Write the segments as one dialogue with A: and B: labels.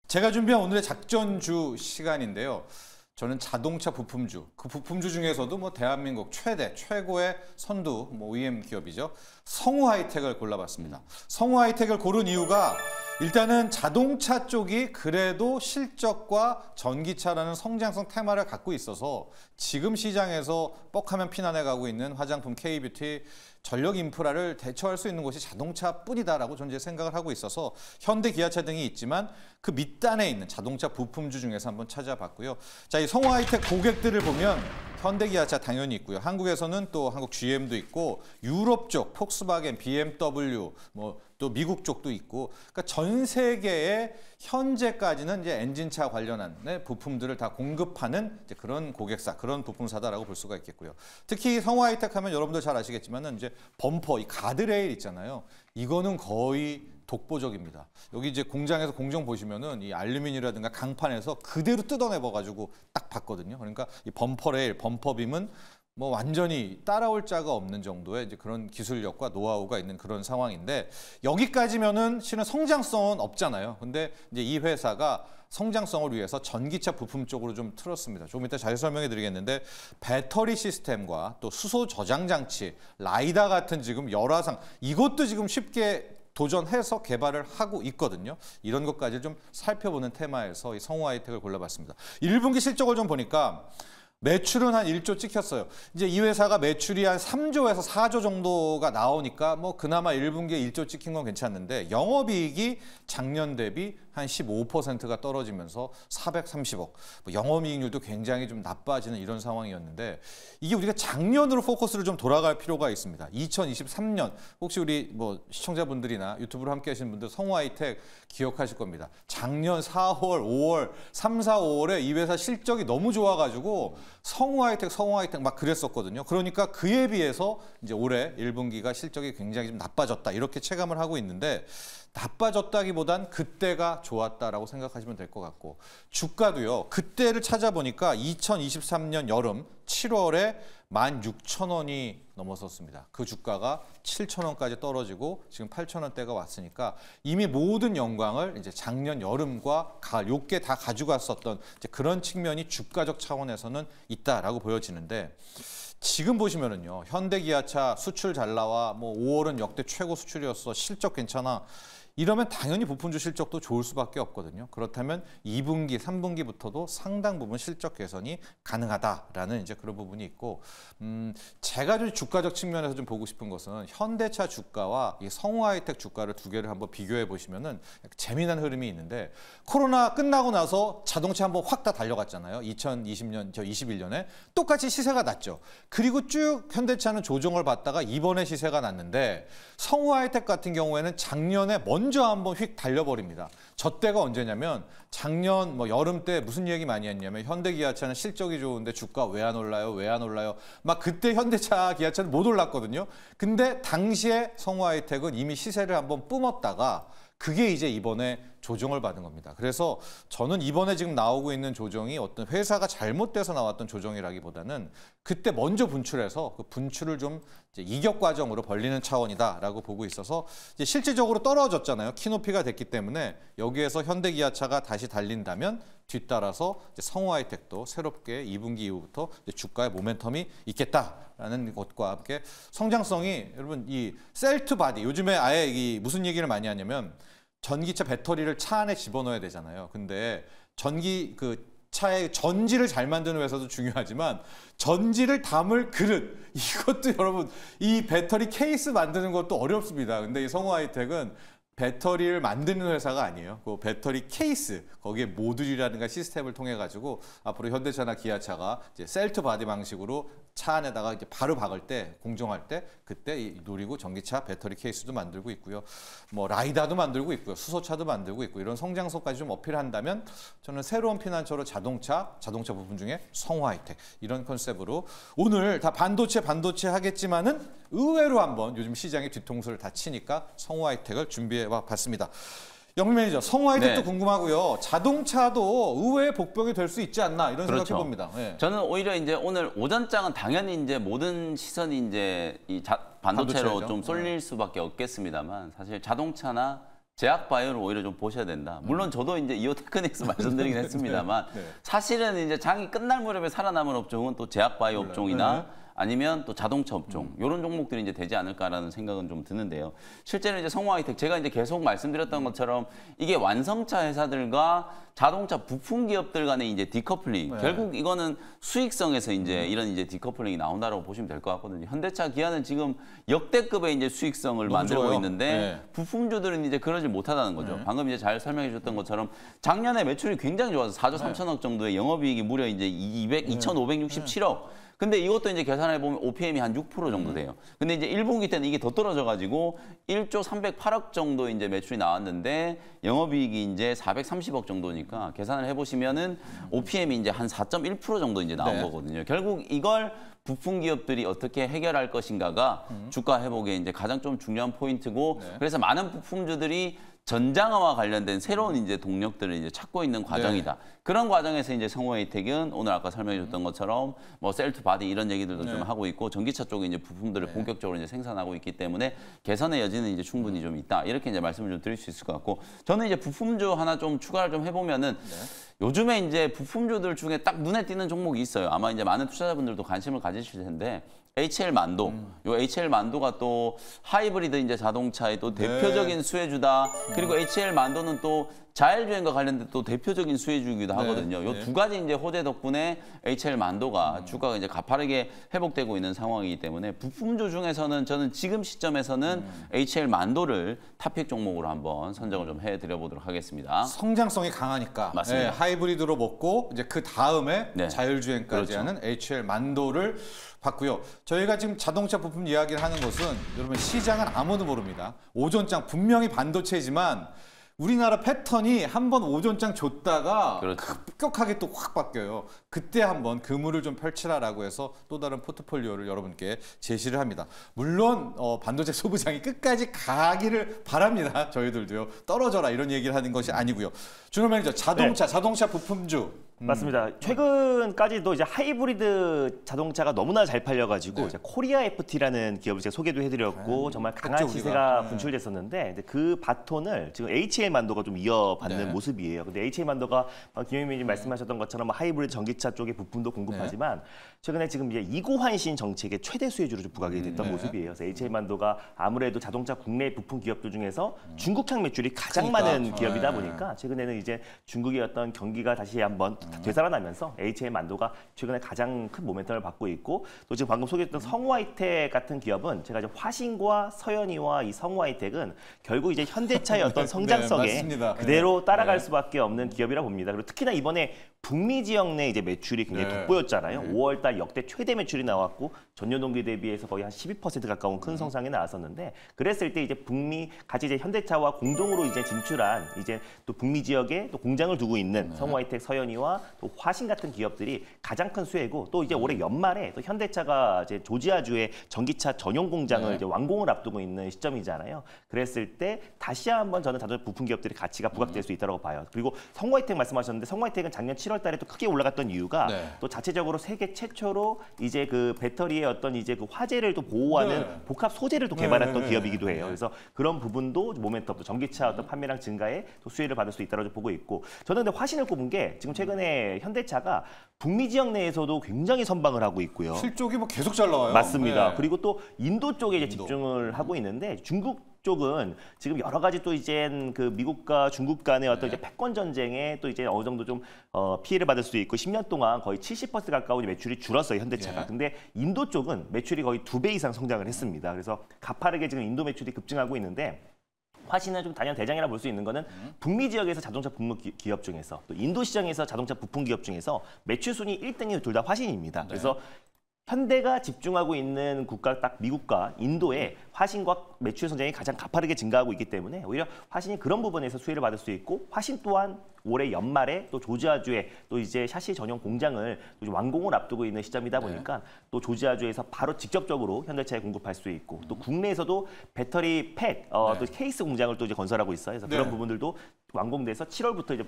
A: 제가 준비한 오늘의 작전주 시간인데요. 저는 자동차 부품주, 그 부품주 중에서도 뭐 대한민국 최고의 선두 OEM 기업이죠. 성우 하이텍을 골라봤습니다. 성우 하이텍을 고른 이유가 일단은 자동차 쪽이 그래도 실적과 전기차라는 성장성 테마를 갖고 있어서 지금 시장에서 뻑하면 피난해 가고 있는 화장품 K뷰티 전력 인프라를 대처할 수 있는 곳이 자동차뿐이다라고 저는 이제 생각을 하고 있어서 현대, 기아차 등이 있지만 그 밑단에 있는 자동차 부품주 중에서 한번 찾아봤고요. 자, 이 성우 하이텍 고객들을 보면 현대, 기아차 당연히 있고요. 한국에서는 또 한국 GM도 있고 유럽 쪽 폭스바겐, BMW, 또 미국 쪽도 있고, 그러니까 전 세계에 현재까지는 이제 엔진차 관련한 부품들을 다 공급하는 이제 그런 고객사, 그런 부품사다라고 볼 수가 있겠고요. 특히 성우 하이텍 하면 여러분들 잘 아시겠지만은 이제 범퍼, 이 가드레일 있잖아요. 이거는 거의 독보적입니다. 여기 이제 공장에서 공정 보시면은 이 알루미늄이라든가 강판에서 그대로 뜯어내봐가지고 딱 봤거든요. 그러니까 이 범퍼 레일, 범퍼빔은 뭐 완전히 따라올 자가 없는 정도의 이제 그런 기술력과 노하우가 있는 그런 상황인데, 여기까지면은 실은 성장성은 없잖아요. 근데 이제 이 회사가 성장성을 위해서 전기차 부품 쪽으로 좀 틀었습니다. 조금 이따 자세히 설명해 드리겠는데, 배터리 시스템과 또 수소 저장 장치, 라이다 같은 지금 열화상, 이것도 지금 쉽게 도전해서 개발을 하고 있거든요. 이런 것까지 좀 살펴보는 테마에서 이 성우 하이텍을 골라봤습니다. 1분기 실적을 좀 보니까 매출은 한 1조 찍혔어요. 이제 이 회사가 매출이 한 3조에서 4조 정도가 나오니까 뭐 그나마 1분기에 1조 찍힌 건 괜찮는데, 영업이익이 작년 대비 한 15%가 떨어지면서 430억. 영업이익률도 굉장히 좀 나빠지는 이런 상황이었는데, 이게 우리가 작년으로 포커스를 좀 돌아갈 필요가 있습니다. 2023년, 혹시 우리 뭐 시청자분들이나 유튜브로 함께 하시는 분들 성우 하이텍 기억하실 겁니다. 작년 4월, 5월, 3, 4, 5월에 이 회사 실적이 너무 좋아가지고 성우 하이텍 막 그랬었거든요. 그러니까 그에 비해서 이제 올해 1분기가 실적이 굉장히 좀 나빠졌다, 이렇게 체감을 하고 있는데, 나빠졌다기보단 그때가 좋았다라고 생각하시면 될 것 같고, 주가도요. 그때를 찾아보니까 2023년 여름 7월에 16,000원이 넘어섰습니다. 그 주가가 7,000원까지 떨어지고 지금 8,000원대가 왔으니까 이미 모든 영광을 이제 작년 여름과 가을 요게 다 가져갔었던 이제 그런 측면이 주가적 차원에서는 있다라고 보여지는데, 지금 보시면은요, 현대, 기아차 수출 잘 나와, 뭐 5월은 역대 최고 수출이었어, 실적 괜찮아, 이러면 당연히 부품주 실적도 좋을 수밖에 없거든요. 그렇다면 2분기, 3분기부터도 상당 부분 실적 개선이 가능하다라는 이제 그런 부분이 있고, 제가 좀 주가적 측면에서 좀 보고 싶은 것은 현대차 주가와 이 성우 하이텍 주가를 두 개를 한번 비교해 보시면은 재미난 흐름이 있는데, 코로나 끝나고 나서 자동차 한번 확 다 달려갔잖아요. 2020년, 21년에 똑같이 시세가 났죠. 그리고 쭉 현대차는 조정을 받다가 이번에 시세가 났는데, 성우 하이텍 같은 경우에는 작년에 먼저 한번 휙 달려버립니다. 저 때가 언제냐면 작년 뭐 여름 때 무슨 얘기 많이 했냐면, 현대, 기아차는 실적이 좋은데 주가 왜 안 올라요? 왜 안 올라요? 막 그때 현대차, 기아차는 못 올랐거든요. 근데 당시에 성우 하이텍은 이미 시세를 한번 뿜었다가 그게 이제 이번에 조정을 받은 겁니다. 그래서 저는 이번에 지금 나오고 있는 조정이 어떤 회사가 잘못돼서 나왔던 조정이라기보다는 그때 먼저 분출해서 그 분출을 좀 이제 이격 과정으로 벌리는 차원이다라고 보고 있어서, 이제 실질적으로 떨어졌잖아요. 키높이가 됐기 때문에 여기에서 현대, 기아차가 다시 달린다면 뒤따라서 이제 성우 하이텍도 새롭게 2분기 이후부터 이제 주가의 모멘텀이 있겠다라는 것과 함께 성장성이, 여러분 이 셀 투 바디, 요즘에 아예 이 무슨 얘기를 많이 하냐면 전기차 배터리를 차 안에 집어넣어야 되잖아요. 근데 차의 전지를 잘 만드는 회사도 중요하지만 전지를 담을 그릇, 이것도 여러분 이 배터리 케이스 만드는 것도 어렵습니다. 근데 이 성우 하이텍은 배터리를 만드는 회사가 아니에요. 그 배터리 케이스, 거기에 모듈이라든가 시스템을 통해 가지고 앞으로 현대차나 기아차가 이제 셀투 바디 방식으로 차 안에다가 이제 바로 박을 때, 공정할 때 그때 노리고 전기차 배터리 케이스도 만들고 있고요. 뭐 라이다도 만들고 있고요. 수소차도 만들고 있고, 이런 성장성까지 좀 어필한다면 저는 새로운 피난처로 자동차 부품 중에 성우 하이텍, 이런 컨셉으로 오늘 다 반도체 하겠지만은 의외로 한번 요즘 시장의 뒤통수를 다 치니까 성우 하이텍을 준비해 봤습니다. 영민 매니저, 성우 하이텍도 궁금하고요. 자동차도 의외의 복병이 될 수 있지 않나, 이런 생각해 봅니다. 네.
B: 저는 오히려 이제 오늘 오전장은 당연히 이제 모든 시선이 이제 이 반도체로 좀 쏠릴 수밖에 없겠습니다만, 사실 자동차나 제약바이오를 오히려 좀 보셔야 된다. 물론 저도 이제 이오테크닉스 말씀드리긴 했습니다만
A: 네.
B: 사실은 이제 장이 끝날 무렵에 살아남은 업종은 또 제약바이오 업종이나
A: 네.
B: 아니면 또 자동차 업종 이런 종목들이 이제 되지 않을까라는 생각은 좀 드는데요. 실제로 이제 성우하이텍 제가 이제 계속 말씀드렸던 것처럼 이게 완성차 회사들과 자동차 부품 기업들 간의 이제 디커플링
A: 네.
B: 결국 이거는 수익성에서 이제 이런 이제 디커플링이 나온다라고 보시면 될 것 같거든요. 현대차, 기아는 지금 역대급의 이제 수익성을 만들고
A: 좋아요.
B: 있는데
A: 네.
B: 부품주들은 이제 그러지 못하다는 거죠. 방금 이제 잘 설명해 주셨던 것처럼 작년에 매출이 굉장히 좋아서 4조 3천억 정도의 영업이익이 무려 이제 2,567억. 근데 이것도 이제 계산해 보면 OPM이 한 6% 정도 돼요. 근데 이제 1분기 때는 이게 더 떨어져 가지고 1조 308억 정도 이제 매출이 나왔는데 영업이익이 이제 430억 정도니까 계산을 해 보시면은 OPM이 이제 한 4.1% 정도 이제 나온
A: 네.
B: 거거든요. 결국 이걸 부품 기업들이 어떻게 해결할 것인가가 주가 회복에 이제 가장 좀 중요한 포인트고
A: 네.
B: 그래서 많은 부품주들이 전장화와 관련된 새로운 이제 동력들을 이제 찾고 있는 과정이다. 그런 과정에서 이제 성우에이텍은 오늘 아까 설명해 줬던 것처럼 뭐 셀투 바디 이런 얘기들도 좀 하고 있고 전기차 쪽에 이제 부품들을 본격적으로 이제 생산하고 있기 때문에 개선의 여지는 이제 충분히 좀 있다. 이렇게 이제 말씀을 좀 드릴 수 있을 것 같고 저는 이제 부품주 하나 좀 추가를 좀 해보면은 요즘에 이제 부품주들 중에 딱 눈에 띄는 종목이 있어요. 아마 이제 많은 투자자분들도 관심을 가지실 텐데 HL 만도. 요 HL 만도가 또 하이브리드 이제 자동차의 또 대표적인 수혜주다. 그리고 HL 만도는 또 자율주행과 관련된 또 대표적인 수혜주이기도 하거든요. 요 두 가지 이제 호재 덕분에 HL 만도가 주가가 이제 가파르게 회복되고 있는 상황이기 때문에 부품주 중에서는 저는 지금 시점에서는 HL 만도를 탑픽 종목으로 한번 선정을 좀 해드려 보도록 하겠습니다.
A: 성장성이 강하니까
B: 맞습니다.
A: 하이브리드로 먹고 이제 그 다음에
B: 네.
A: 자율주행까지
B: 그렇죠.
A: 하는 HL 만도를 봤고요. 저희가 지금 자동차 부품 이야기를 하는 것은 여러분 시장은 아무도 모릅니다. 오전장 분명히 반도체지만 우리나라 패턴이 한번 오전장 줬다가
B: 그렇죠.
A: 급격하게 또 확 바뀌어요. 그때 한번 그물을 좀 펼치라라고 해서 또 다른 포트폴리오를 여러분께 제시를 합니다. 물론 반도체 소부장이 끝까지 가기를 바랍니다. 저희들도요. 떨어져라 이런 얘기를 하는 것이 아니고요. 준호 매니저 자동차 부품주.
C: 맞습니다. 최근까지도 이제 하이브리드 자동차가 너무나 잘 팔려가지고 이제 코리아 FT라는 기업을 제가 소개도 해드렸고 정말 강한
A: 우리가.
C: 시세가 분출됐었는데 근데 그 바톤을 지금 HL 만도가 좀 이어받는 모습이에요. 근데 HL 만도가 김영민 님 말씀하셨던 것처럼 뭐 하이브리드 전기차 쪽에 부품도 공급하지만 최근에 지금 이제 이고환신 정책의 최대 수혜주로 좀 부각이 됐던 모습이에요. 그래서 HL 만도가 아무래도 자동차 국내 부품 기업들 중에서 중국향 매출이 가장 많은 기업이다 보니까 최근에는 이제 중국의 어떤 경기가 다시 한번 되살아나면서 HL 만도가 최근에 가장 큰 모멘텀을 받고 있고 또 지금 방금 소개했던 성우하이텍 같은 기업은 제가 이제 화신과 서현이와 이 성우하이텍은 결국 이제 현대차의 어떤 성장성에
A: 맞습니다.
C: 그대로 따라갈 수밖에 없는 기업이라 봅니다. 그리고 특히나 이번에 북미 지역 내 이제 매출이 굉장히 돋보였잖아요. 5월달 역대 최대 매출이 나왔고 전년 동기 대비해서 거의 한 12% 가까운 큰 성장이 나왔었는데 그랬을 때 이제 북미 같이 이제 현대차와 공동으로 이제 진출한 이제 또 북미 지역에 또 공장을 두고 있는 성우하이텍, 서현이와 또 화신 같은 기업들이 가장 큰 수혜고 또 이제 올해 연말에 또 현대차가 이제 조지아주에 전기차 전용 공장을 이제 완공을 앞두고 있는 시점이잖아요. 그랬을 때 다시 한번 저는 자동차 부품 기업들의 가치가 부각될 수 있다고 봐요. 그리고 성우하이텍 말씀하셨는데 성우하이텍은 작년 7월달에 또 크게 올라갔던 이유가 또 자체적으로 세계 최초로 이제 그 배터리의 어떤 이제 그 화재를 또 보호하는 복합 소재를 또 개발했던 기업이기도 해요. 그래서 그런 부분도 모멘텀, 또 전기차 어떤 판매량 증가에 또 수혜를 받을 수 있다고 보고 있고 저는 근데 화신을 꼽은 게 지금 최근에 현대차가 북미 지역 내에서도 굉장히 선방을 하고 있고요.
A: 실적이 뭐 계속 잘 나와요.
C: 맞습니다.
A: 네.
C: 그리고 또 인도 쪽에 이제 집중을 하고 있는데 중국 쪽은 지금 여러 가지 또 이제 그 미국과 중국 간의 어떤 이제 패권 전쟁에 또 이제 어느 정도 좀 피해를 받을 수 있고 10년 동안 거의 70% 가까운 매출이 줄었어요 현대차가. 근데 인도 쪽은 매출이 거의 2배 이상 성장을 했습니다. 그래서 가파르게 지금 인도 매출이 급증하고 있는데. 화신은 좀 단연 대장이라 볼 수 있는 거는 북미 지역에서 자동차 부품 기업 중에서 또 인도 시장에서 자동차 부품 기업 중에서 매출 순위 1등이 둘 다 화신입니다. 그래서 현대가 집중하고 있는 국가 딱 미국과 인도의 화신과 매출 성장이 가장 가파르게 증가하고 있기 때문에 오히려 화신이 그런 부분에서 수혜를 받을 수 있고 화신 또한 올해 연말에 또 조지아주에 또 이제 샤시 전용 공장을 또 완공을 앞두고 있는 시점이다 보니까 또 조지아주에서 바로 직접적으로 현대차에 공급할 수 있고 또 국내에서도 배터리 팩, 또 케이스 공장을 또 이제 건설하고 있어요. 그래서 그런 부분들도 완공돼서 7월부터 이제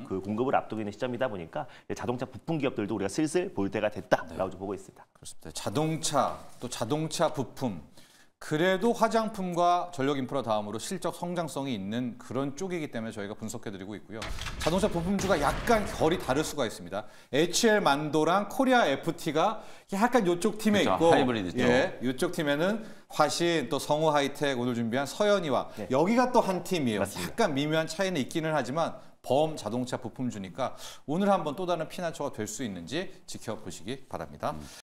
C: 그 공급을 앞두고 있는 시점이다 보니까 자동차 부품 기업들도 우리가 슬슬 볼 때가 됐다라고 보고 있습니다.
A: 그렇습니다. 자동차 또 자동차 부품 그래도 화장품과 전력 인프라 다음으로 실적 성장성이 있는 그런 쪽이기 때문에 저희가 분석해드리고 있고요. 자동차 부품주가 약간 결이 다를 수가 있습니다. HL 만도랑 코리아 FT가 약간 이쪽 팀에
B: 그렇죠.
A: 있고,
B: 하이브리드죠.
A: 예, 이쪽 팀에는 화신 또 성우 하이텍 오늘 준비한 서현이와 여기가 또 한 팀이에요.
C: 맞습니다.
A: 약간 미묘한 차이는 있기는 하지만 범 자동차 부품주니까 오늘 한번 또 다른 피난처가 될 수 있는지 지켜보시기 바랍니다.